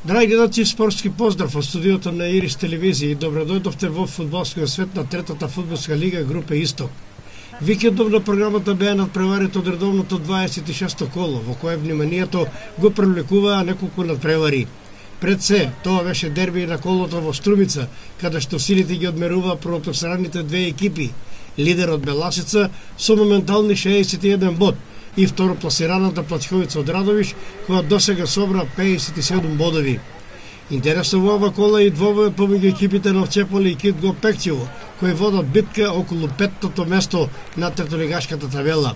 Драги гледачи, спортски поздрав од студиото на Ирис телевизија и добродојдовте во фудбалскиот свет на третата фудбалска лига група Исток. Викендов на програмата беа надпреварите од редовното 26-то коло, во кое вниманието го привлекуваа неколку надпревари. Пред се, тоа беше дерби на колото во Струмица, каде што силите ги одмерува противсредните две екипи. Лидерот Беласица со моментални 61 бод и второпласираната Плачковица од Радовиш, која досега собра 57 бодови. Интересно во ова кола и двобојот помеѓу екипите на Овчеполе и Кидго Пекчево, кои водат битка околу петтото место на третолигашката табела.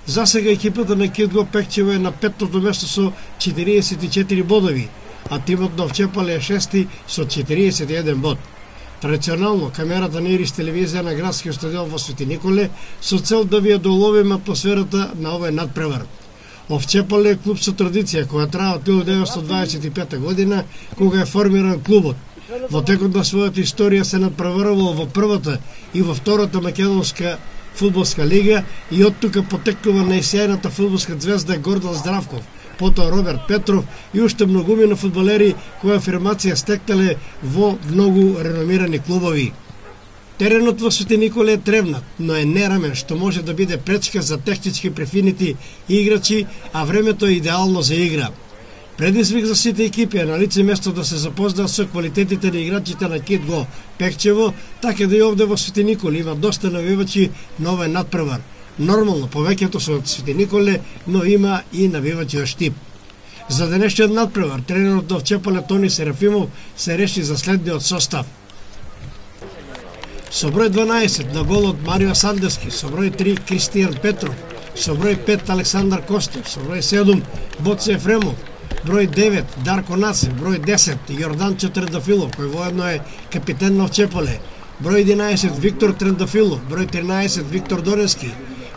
За сега екипата на Кидго Пекчево е на петтото место со 44 бодови, а тимот на Овчеполе е шести со 41 бод. Традиционално, камерата на Ирис телевизија на градскиот стадион во Свети Николе со цел да ви ја доловиме атмосферата на овој надпревар. Овчеполе е клуб со традиција која трае од 1925 година, кога е формиран клубот. Во текот на својата историја се надпреварувал во првата и во втората македонска фудбалска лига и од тука потекнува најсјајната фудбалска звезда Гордан Здравков, потоа Роберт Петров и уште многумина фудбалери која афирмација стекнале во многу реномирани клубови. Теренот во Свети Николе е тревнат, но е нерамен, што може да биде пречка за технички префинити играчи, а времето е идеално за игра. Предизвик за сите екипи е на лице место да се запознаат со квалитетите на играчите на Кидго Пекчево, така да и овде во Свети Николе има доста навивачи на овој надпревар. Нормално, повеќето се од Свети Николе, но има и навивачи од Штип. За денешниот надпревар, тренерот на Овчеполе Тони Серафимов се реши за следниот состав. Со број 12 на голот Марио Сандески, со број 3 Кристијан Петров, со број 5 Александар Костов, со број 7 Боце Ефремов, број 9 Дарко Нацев, број 10 Јорданчо Трендафилов, кој воедно е капитен на Овчеполе, број 11 Виктор Трендафилов, број 13 Виктор Донески,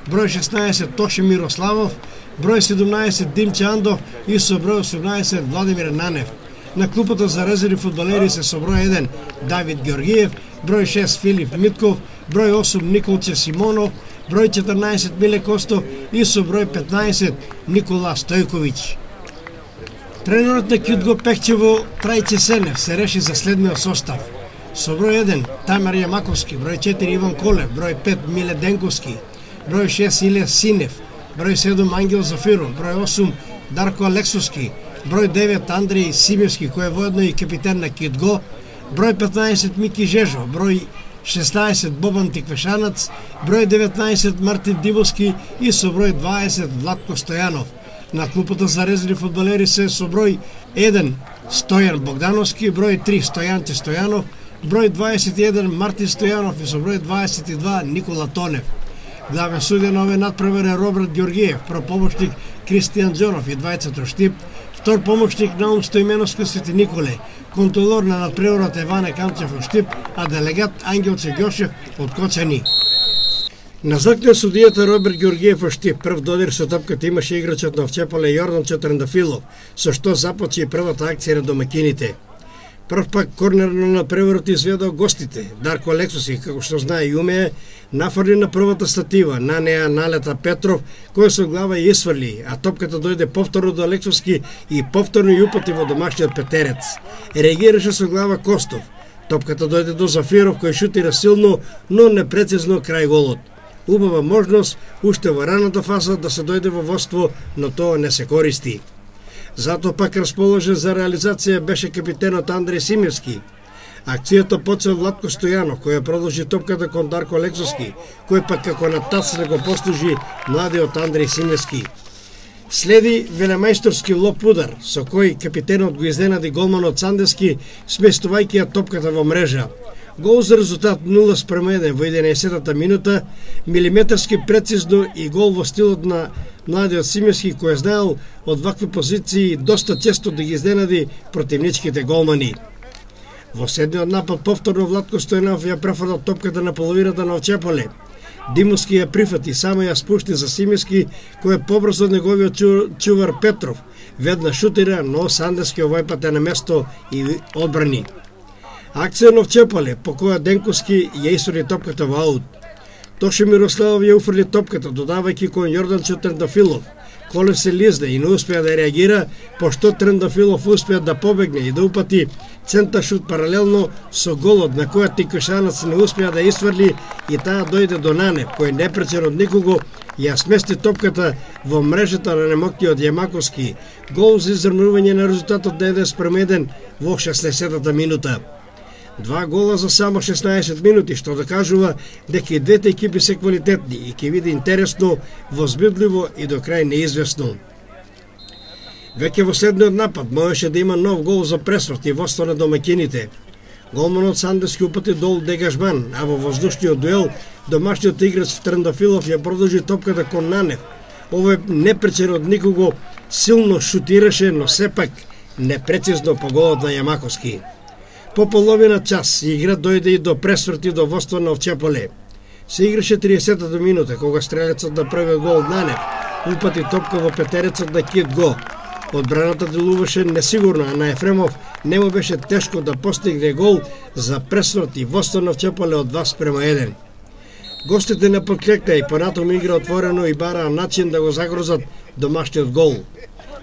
број 16 Тоше Мирославов, број 17 Димче Андов и со број 18 Владимир Нанев. На клупата за резерви фудбалери се со број 1 Давид Георгиев, број 6 Филип Митков, број 8 Николче Симонов, број 14 Миле Костов и со број 15 Никола Стојковиќ. Тренерот на Кидго Пекчево Трајче Сенев се реши за следниот состав. Со број 1 Тамар Јамаковски, број 4 Иван Колев, број 5 Миле Денковски, број 6 Илија Синев, број 7 Ангел Зафиров, број 8 Дарко Алексовски, број 9 Андреј Симевски, кој е воедно и капитен на Кидго, број 15 Мики Жежо, број 16 Бобан Тиквешанац, број 19 Мартин Дивовски и со број 20 Владко Стојанов. На клупата за резервни фудбалери се со број 1 Стојан Богдановски, број 3 Стојанче Стојанов, број 21 Мартин Стојанов и со број 22 Никола Тонев. Главен судија на овој надпревар е Роберт Георгиев, пропомошник Кристијан Џонов и двајцата Штип, втор помошник Наум Стоименовски Свети Николе, контролор на надпреварот е Ване Камчев од Штип, а делегат Ангелче Ѓошев од Кочани. Назакне судијата Роберт Георгиев од Штип. Прв додир со топката имаше играчот на Овчеполе Јордан Трендафилов, со што започи првата акција на домакините. Прв пак корнер на надпреварот изведо гостите. Дарко Алексовски, како што знае и умее, нафрли на првата статива, на неа налета Петров, кој со глава ја исфрли, а топката дојде повторно до Алексовски и повторно ја упати во домашниот петерец. Реагираше со глава Костов. Топката дојде до Зафиров, кој шутира силно, но непрецизно крај голот. Убава можност, уште во раната фаза да се дојде во водство, но тоа не се користи. Затоа пак расположен за реализација беше капитенот Андреј Симевски. Акцијата почна Владко Стојанов, кој продолжи топката кон Дарко Алексовски, кој пак како натацне го послужи младиот Андреј Симевски. Следи велемајсторски лоп удар, со кој капитенот го изненади голманот Сандески, сместувајќи ја топката во мрежа. Гол за резултат 0:1 во 11-та минута, милиметарски прецизно и гол во стилот на младиот Симевски, кој знаел од вакви позиции доста често да ги изненади противничките голмани. Во седниот напад повторно Владко Стојанов ја префрда топката на половината на Овчеполе. Димовски ја прифати, само ја спушти за Симевски, кој е побрзо од неговиот чувар Петров. Веднаш шутира, но Сандески овој пат е на место и одбрани. Акција на Овчеполе, по која Денковски ја исури топката во аут. Тоше Мирославов ја уфрли топката, додавајќи кон Јорданчо Трендафилов. Колев се лизна и не успеа да реагира, пошто Трендафилов успеа да побегне и да упати центаршут паралелно со голот на која Тиквешанац не успеа да изврли и таа дојде до Нанев, кој непречен од никого ја смести топката во мрежата на немоктиот Јамаковски. Гол за изравнување на резултатот на 1:1 во 60-та минута. Два гола за само 16 минути, што докажува дека и двете екипи се квалитетни и ќе биде интересно, возбудливо и до крај неизвестно. Веќе во следниот напад можеше да има нов гол за пресврт и водство на домаќините. Голманот Сандески упати дол дегажман, а во воздушниот дуел домашниот играч Трендафилов ја продолжи топката кон Нанев. Овој непречен од никого силно шутираше, но сепак непрецизно по голот на Јамаковски. По половина час игра дојде и до пресврт и до водство на Овчеполе. Се играше 30-та минута, кога стрелецот на првиот гол Нанев упати топка во петерецот на Кит Го. Одбраната делуваше несигурно, а на Ефремов не му беше тешко да постигне гол за пресврт и водство на Овчеполе од 2:1. Гостите не подклекна и понатаму игра отворено и бараа начин да го загрозат домашниот гол.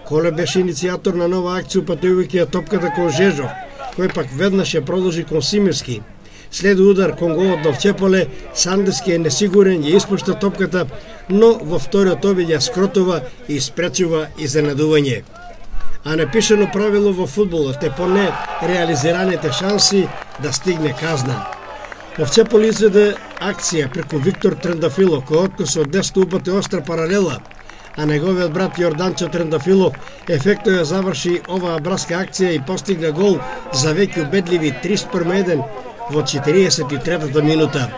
Коле беше иницијатор на нова акција упатувајќи ја топката кон Жежов, кој пак веднаш ја продолжи кон Симирски. След удар кон голот на Овчеполе, Сандески е несигурен, ја испушта топката, но во вториот обид ја скротува и спречува изненадување. А непишано правило во фудбалот е по не реализираните шанси да стигне казна. Овчеполе изведе акција преку Виктор Трендафилов, кој откоса од десно упати остра паралела, а неговиот брат Јорданчо Трендафилов ефектно ја заврши оваа братска акција и постигна гол за веќе убедливи 3:1 во 43-та минута.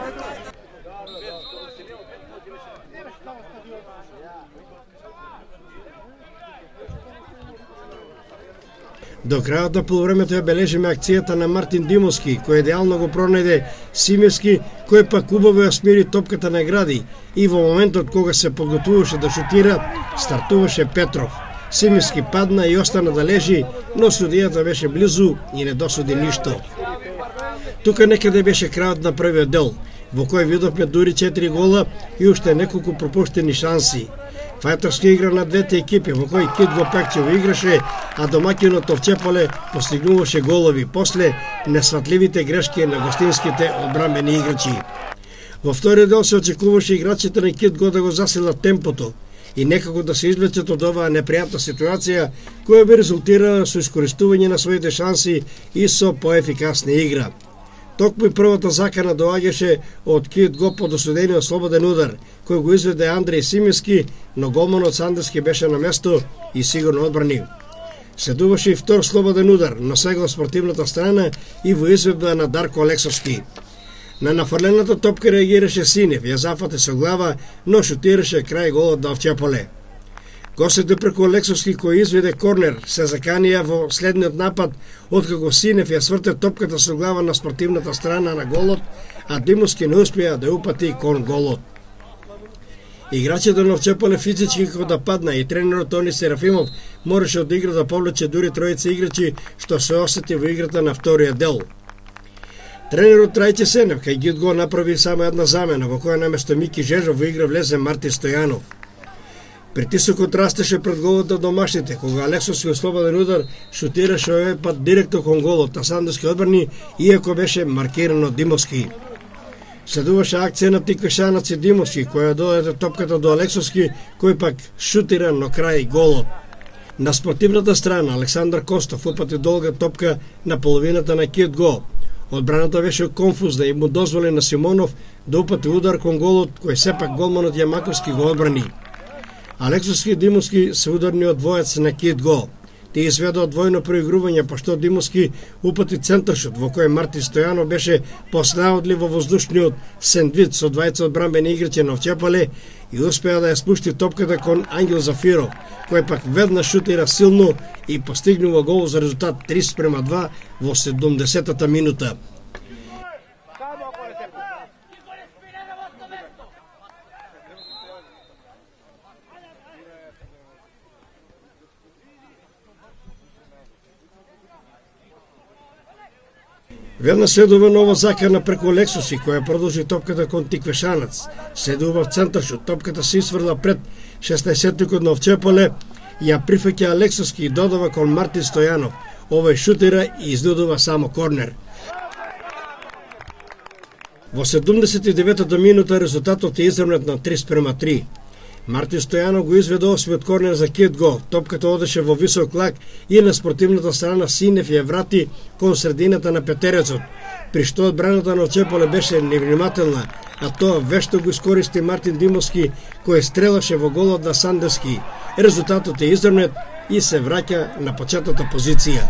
До крајот на полувремето ја бележиме акцијата на Мартин Димовски, кој идеално го пронајде Симирски, кој пак убаво ја смири топката на Гради и во моментот кога се подготвуваше да шутира, стартуваше Петров. Симирски падна и остана да лежи, но судијата беше близу и не досуди ништо. Тука некаде беше крајот на првиот дел, во кој видовме дури 4 гола и уште неколку пропуштени шанси. Фајтарска игра на двете екипи, во кој Кит Го Пекчево играше, а домаќинот Овчеполе постигнуваше голови после несватливите грешки на гостинските одбранбени играчи. Во вториот дел се очекуваше играчите на Кит Го да го засилат темпото и некако да се извлечат од оваа непријатна ситуација, која би резултирала со искористување на своите шанси и со поефикасна игра. Токму и првата закана доаѓаше од Кит Го по досудениот слободен удар, кој го изведе Андреј Симирски, но голманот Сандески беше на место и сигурно одбрани. Следуваше и втор слободен удар, но сега од спортивната страна и во изведба на Дарко Алексовски. На нафрлената топка реагираше Синев, ја зафате со глава, но шутираше крај голот на Овчеполе. Гостите преку Алексовски кој изведе корнер се заканија во следниот напад, откако Синев ја сврте топката со глава на спортивната страна на голот, а Димовски не успеа да упати кон голот. Играчите на Овчеполе физички како да падна и тренерот Тони Серафимов мораше од игра да повлече дури тројца играчи, што се осети во играта на вториот дел. Тренерот Трајче Сенев кај Кит Го направи само една замена, во која наместо Мики Жежов во игра влезе Мартин Стојанов. Притисокот растеше пред голот на домашните, кога Алексовски слободен удар шутираше овој пат директно кон голот на Сандески одбрани, иако беше маркиран од Димовски. Следуваше акција на Тиквешанац и Димовски, која додаде топката до Алексовски, кој пак шутира на крај голот. На спортивната страна Александар Костов упати долга топка на половината на Кит Го. Одбраната беше конфузна и му дозволи на Симонов да упати удар кон голот, кој сепак голманот Јамаковски го одбрани. Алексовски и Димовски се ударниот двоец на Кит Го. Те изведоа двојно проигрување, пошто Димовски упати центаршот, во кој Мартин Стојанов беше поснаодлив во воздушниот сендвич со двајца одбранбени играчи на Овчеполе и успеа да ја спушти топката кон Ангел Зафиров, кој пак веднаш шутира силно и постигнува гол за резултат 3:2 во 70-та минута. Веднаш следува нова закана преку Алексовски, која продолжи топката кон Тиквешанац. Следува центаршот, топката се исфрла пред 16-тикот на Овчеполе, ја прифаќа Алексовски и додава кон Мартин Стојанов. Овој шутира и издудува само корнер. Во 79-та минута резултатот е изравнат на 3:3. Мартин Стојанов го изведе осмиот корнер за Кид Го. Топката одеше во висок лак и на спортивната страна Синев ја врати кон средината на петерецот, при што одбраната на Овчеполе беше невнимателна, а тоа вешто го искористи Мартин Димовски, кој стрелаше во голот на Сандевски. Резултатот е изравнет и се враќа на почетната позиција.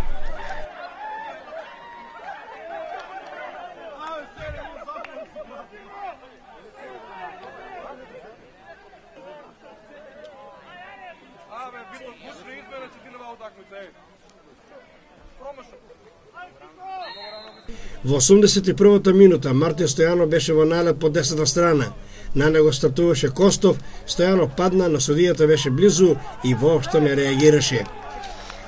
Во 81-та минута Мартин Стојанов беше во налет по десната страна. На него стартуваше Костов, Стојанов падна, но судијата беше близу и воопшто не реагираше.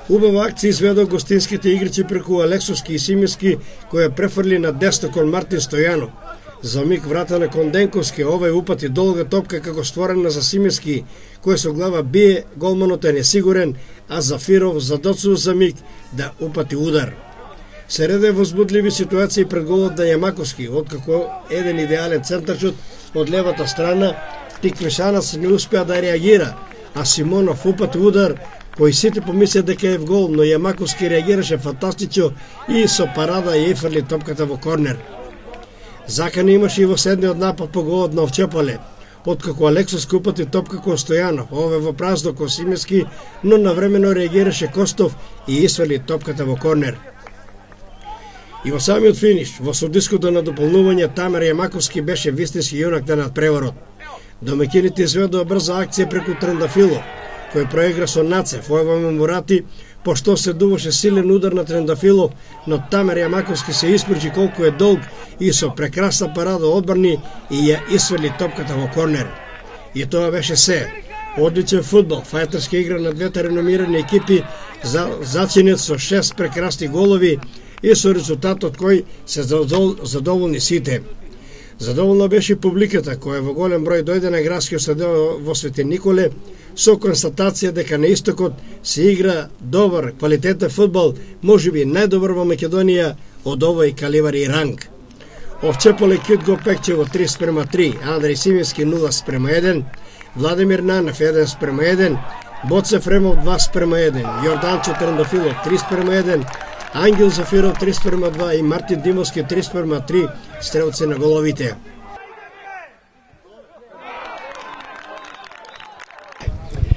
Убава акција изведо гостинските играчи преку Алексовски и Симиски, која префрли на десно кон Мартин Стојанов. За миг врата на Конденковски, овој упати долга топка како створена за Симиски, кој со глава бие, голманот е несигурен, а Зафиров задоцува за миг да упати удар. Се реде возбудливи ситуации пред голот на Јамаковски, откако еден идеален центаршут од левата страна, Тиквишанац не успеа да реагира, а Симонов упати удар, кој сите помислеа дека е в гол, но Јамаковски реагираше фантастично и со парада ја ифрли топката во корнер. Закана имаше и во седниот напад по голот на Овчеполе, откако Алексовски упати топка кон Стојанов, ове во празно кон Симески, но навремено реагираше Костов и исфрли топката во корнер. И во самиот финиш, во судиското надополнување, Тамер Јамаковски беше вистински јунак на надпреварот. Домакините изведоа брза акција преку Трендафилов, кој проигра со Нацев, војва Мурати, пошто се дуваше силен удар на Трендафилов, но Тамер Јамаковски се испричи колку е долг и со прекрасна парада одбрани и ја исврли топката во корнер. И тоа беше се. Одличен фудбал, фајтерска игра на двете реномирани екипи, зачинет со 6 прекрасни голови и со резултатот кој се задоволни сите. Задоволна беше публиката, која во голем број дојде на градскиот стадион во Свети Николе, со констатација дека на истокот се игра добар, квалитетен фудбал, можеби најдобар во Македонија од овој каливар и ранг. Овчеполе Кид Го Пекчево 3:3, Андреј Симевски 0:1, Владимир Нанев 1:1, Боце Фремов 2:1, Јорданчо Трендафилов 3:1, Ангел Зафиров 3:2 и Мартин Димовски 3:3 стрелци на головите.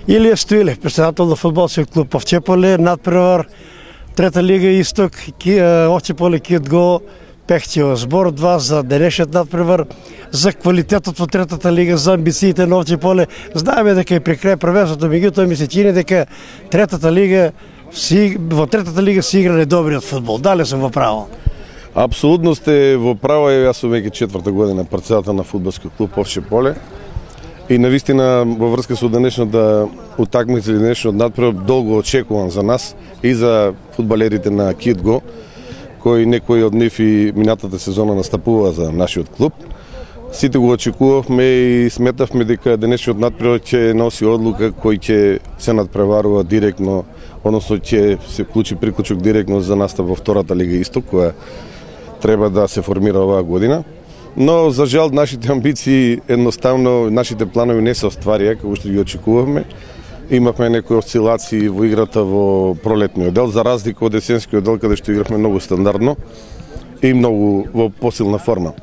Илија Стоилев, председател на фудбалскиот клуб Овчеполе, надпревар, трета лига Исток, Овчеполе Кид Го Пехчево. Збор од вас за денешниот надпревар, за квалитетот во третата лига, за амбициите на Овчеполе. Знаеме дека е при крај првенството, меѓутоа ми се чини дека во третата лига се игра недобриот фудбал. Дали сум во право? Апсолутно сте во право. Јас сум веќе 4-та година председател на фудбалскиот клуб Овчеполе. И навистина во врска со денешната утакмица и денешниот надпревар долго очекуван за нас и за фудбалерите на Кид Го, кои некои од нив и минатата сезона настапува за нашиот клуб. Сите го очекувавме и сметавме дека денешниот надпревар ќе носи одлука кој ќе се надпреварува директно, односно ќе се вклучи приклучок директно за настап во втората лига Исток, која треба да се формира оваа година. Но за жал нашите амбиции, едноставно нашите планови не се остварија како што ги очекувавме. Имавме некои осцилации во играта во пролетниот дел, за разлика од есенскиот дел каде што игравме многу стандардно и многу во посилна форма.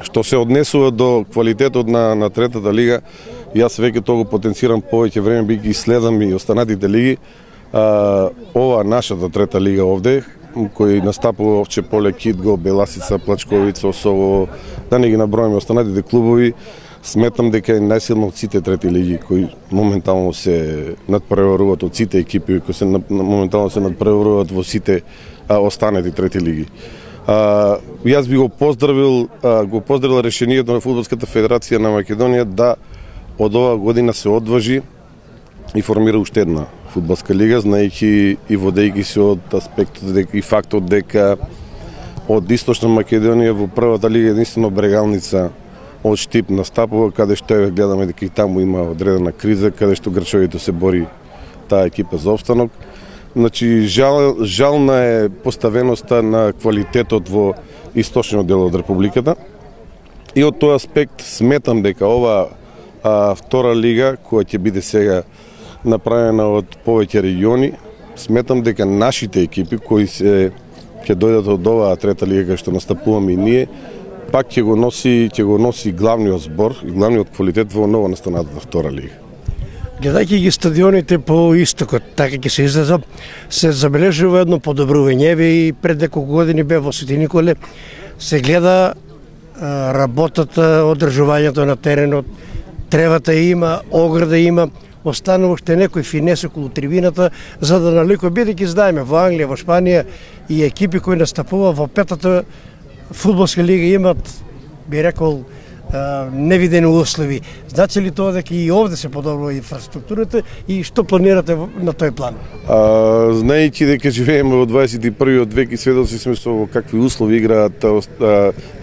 Што се однесува до квалитетот на третата лига, јас веќе тоа го потенцирам повеќе време, би ги следам и останатите лиги. Ова нашата трета лига овде, кој настапува Овчеполе, Кид Го, Беласица, Плачковица, Осово, да не ги набројаме останатите клубови, сметам дека е најсилно од сите трети лиги кои моментално се надпреваруваат, од сите екипи кои се моментално се надпреваруваат во сите останати трети лиги. Јас би го поздравил решението на Фудбалската федерација на Македонија да од оваа година се одважи и формира уште една фудбалска лига, знаејќи и водејќи се од аспектот и фактот дека од Источна Македонија во првата лига единствено Брегалница од Штип настапува, каде што гледаме дека и таму има одредена криза, каде што Грчовито се бори таа екипа за опстанок. Значи, жална е поставеноста на квалитетот во источниот дел од Републиката. И од тој аспект сметам дека ова втора лига, која ќе биде сега направена од повеќе региони, сметам дека нашите екипи кои ќе дојдат од оваа трета лига кај што настапуваме и ние, пак ќе го носи главниот збор и главниот квалитет во ново настанатата втора лига. Гледајќи ги стадионите по истокот, така ќе се изразам, се забележува едно подобрување. Еве и пред неколку години бе во Свети Николе, се гледа работата, одржувањето на теренот, тревата има, ограда има, останува уште некој финес околу трибината, за да наликува, бидејќи знаеме во Англија, во Шпанија и екипи кои настапува во петата фудбалска лига имат, би рекол, невидени услови. Значи ли тоа дека и овде се подобрува инфраструктурата и што планирате на тој план? Знаејќи дека живееме во 21. век и сведоци сме со какви услови играат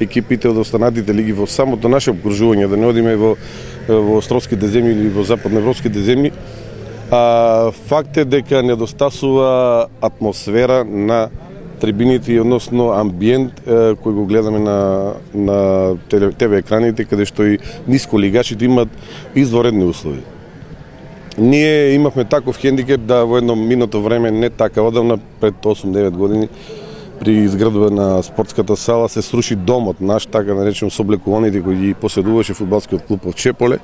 екипите од останатите лиги во самото наше обкружување, да не одиме во островските земји или во западноевропските земји. Факт е дека недостасува атмосфера на трибините, односно амбиент кој го гледаме на ТВ екраните, каде што и нисколигачите имат изворедни услови. Ние имавме таков хендикеп да во едно минато време, не така одамна, пред 8-9 години, при изградба на спортската сала се сруши домот наш, така да речем, со облекуваните кои ги поседуваше фудбалскиот клуб во Чеполе.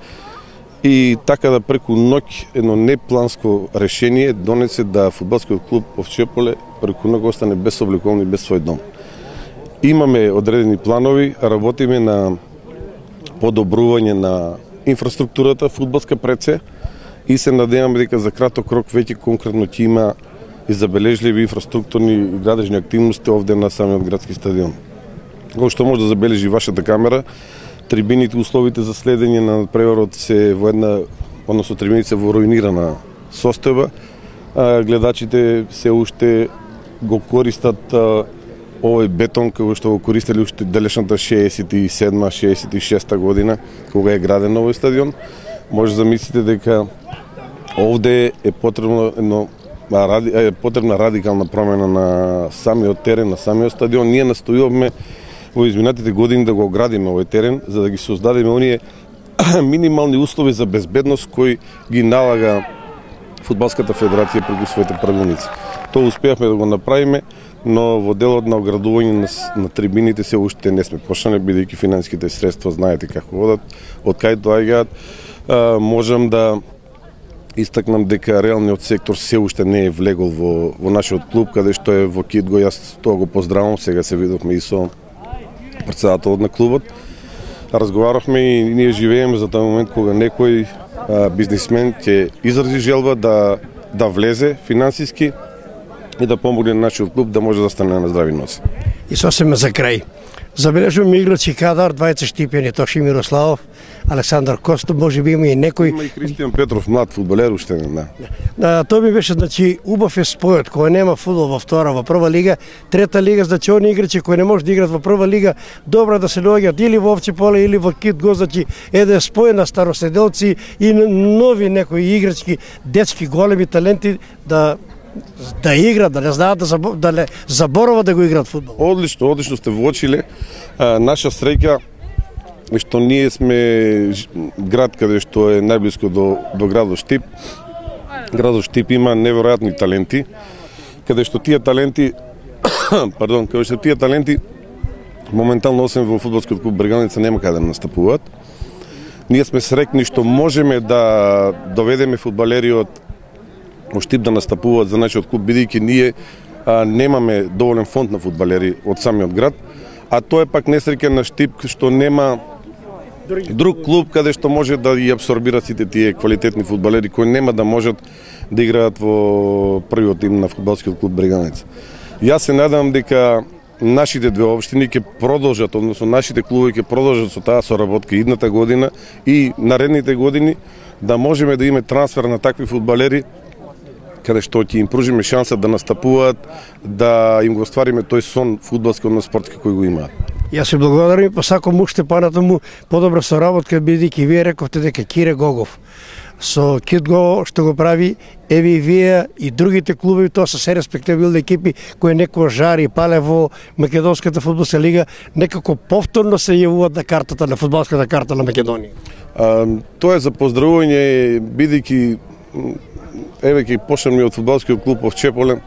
И така да преку ноќ едно непланско решение донесе да фудбалскиот клуб во Чеполе преку ноќ остане без облековни, без свој дом. Имаме одредени планови, работиме на подобрување на инфраструктурата фудбалска пред се и се надеваме дека за краток рок веќе конкретно ќе има и забележливи инфраструктурни и градежни активности овде на самиот градски стадион. Кој што може да забележи вашата камера, трибините, условите за следење на преворот се во една, односно трибините се во руинирана состојба. Гледачите се уште го користат овој бетон кој што го користеле уште далечната 67-66 година кога е граден овој стадион. Може да замислите дека овде е потребна радикална промена на самиот терен, на самиот стадион. Ние настојуваме во изминатите години да го оградиме овој терен, за да ги создадеме оние минимални услови за безбедност кои ги налага Фудбалската федерација преку своите правилници. Тоа успеавме да го направиме, но во делот на оградување на трибините се уште не сме почнале, бидејќи финансиските средства знаете како одат, од кај доаѓаат. Можам да истакнам дека реалниот сектор се уште не е влегол во нашиот клуб, каде што е во Китго. Јас тоа го поздравам, сега се видовме и со председателот на клубот. Разговаравме и ние живееме за тој момент кога некој бизнисмен ќе изрази желба да влезе финансиски и да помогне на нашиот клуб да може да стане на здрави носи. И сосема за крај. Забележуваме играчи кадар, двајца Штипјани, Тоши Мирославов, Александар Костов, може би има и некој... Има и Кристијан Петров, млад фудбалер уште, да. Тоа ми беше, значи, убав е спојот, кога нема фудбал во втора, во прва лига, трета лига, значи, они играчи кои не може да играат во прва лига, добро да се доаѓаат или во Овче поле, или во Китго, значи, еден спој на староседелци и нови некои играчки, дечки, големи таленти, да играат, да не знаат да не заборават да го играат фудбал. Одлично сте воочиле. Наша среќа е што ние сме град каде што е најблиско до градот Штип. Градот Штип има неверојатни таленти, каде што тие таленти моментално освен во фудбалскиот клуб Брганица нема каде да настапуваат. Ние сме среќни што можеме да доведеме фудбалери од Штип да настапуваат за нашиот клуб, бидејќи ние немаме доволен фонд на фудбалери од самиот град, а тоа е пак несреќа на Штип што нема друг клуб каде што може да ги абсорбира сите тие квалитетни фудбалери кои нема да можат да играат во првиот тим на фудбалскиот клуб Бреганец. Јас се надам дека нашите две општини ќе продолжат, односно нашите клубови ќе продолжат со таа соработка идната година и наредните години да можеме да имаме трансфер на такви фудбалери каде што ќе им пружиме шанса да настапуваат, да им го ствариме тој сон фудбалски, односно спортски кој го имаат. Јас ви благодарам и посакам уште понатаму подобра соработка, бидејќи вие рековте дека Кире Гогов со Кидго што го прави, еве и вие и другите клубови, тоа се респектабилни екипи кои некој жари и пале во Македонската фудбалска лига, некако повторно се јавуваат на картата, на фудбалската карта на Македонија. Тоа е за поздравување, бидејќи еве ќе почнеме од фудбалскиот клуб Овчеполе.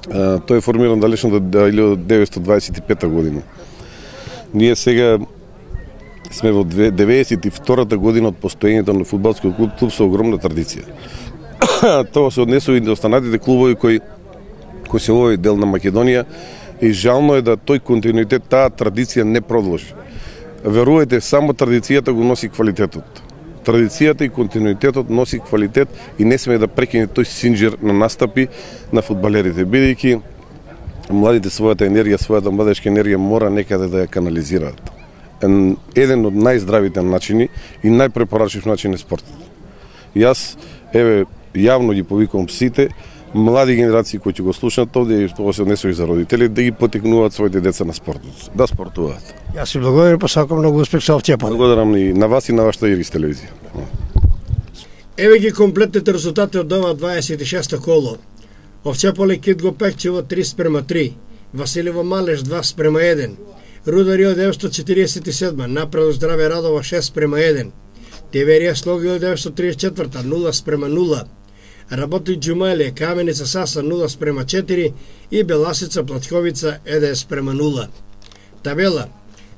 Тој е формиран далечно до 1925 година. Ние сега сме во 92-та година од постоењето на фудбалскиот клуб со огромна традиција. Тоа се однесува и до останатите клубови кои се овој дел на Македонија и жално е да тој континуитет, таа традиција не продолжи. Верувајте, само традицијата го носи квалитетот. Традицијата и континуитетот носи квалитет и не сме да прекине тој синџир на настапи на фудбалерите, бидејќи младите својата енергија, својата младешка енергија мора некаде да ја канализираат. Еден од најздравите начини и најпрепорачив начин е спортот. Јас, еве, јавно ги повикувам сите млади генерации кои ќе го слушнат овде и тоа се однесува и за родители, да ги потикнуваат своите деца на спортот, да спортуваат. Јас ви благодарам и посакам многу успех со Овчеполе. Благодарам и на вас и на вашата Ирис телевизија. Еве ги комплетните резултати од ова 26-та коло. Овчеполе Кидго Пекчево 3:3, Василево Малеш 2:1, Рударио 947, Напредо Здраве Радово 6:1, Теверија Слогил 934 0:0, Работи Џумалија Каменица Саса 0:4 и Беласица Платковица 1:0. Табела: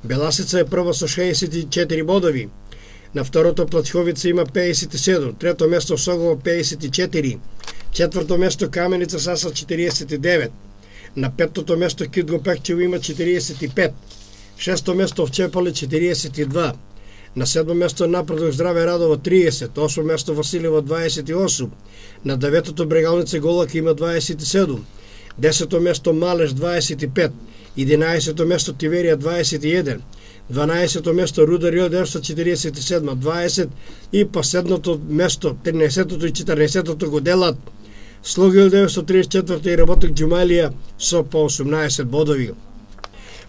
Беласица е прва со 64 бодови. На второто Платковица има 57, трето место Согово 54, четврто место Каменица Саса 49, на петтото место Кидго Пекчево има 45, шесто место Овчеполе 42, на седмо место Напредок Здраве Радово 30, осмо место Василево 28, на деветото Брегалница Голака има 27, десето место Малеш 25, 11-то место Тиверија 21, 12-то место Рударио 947 20 и последното место 13-тото и 14-тото го делат Слогил 934 и Работок Џумалија со по 18 бодови.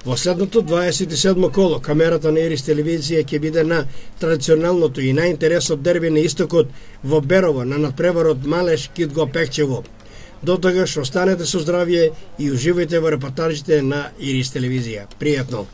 Во следното 27 коло камерата на Ирис телевизија ќе биде на традиционалното и најинтересот дерби на истокот во Берово на надпреварот Малеш Кидго Пекчево. До тогаш останете со здравје и уживајте во репортажите на Ирис телевизија. Пријатно!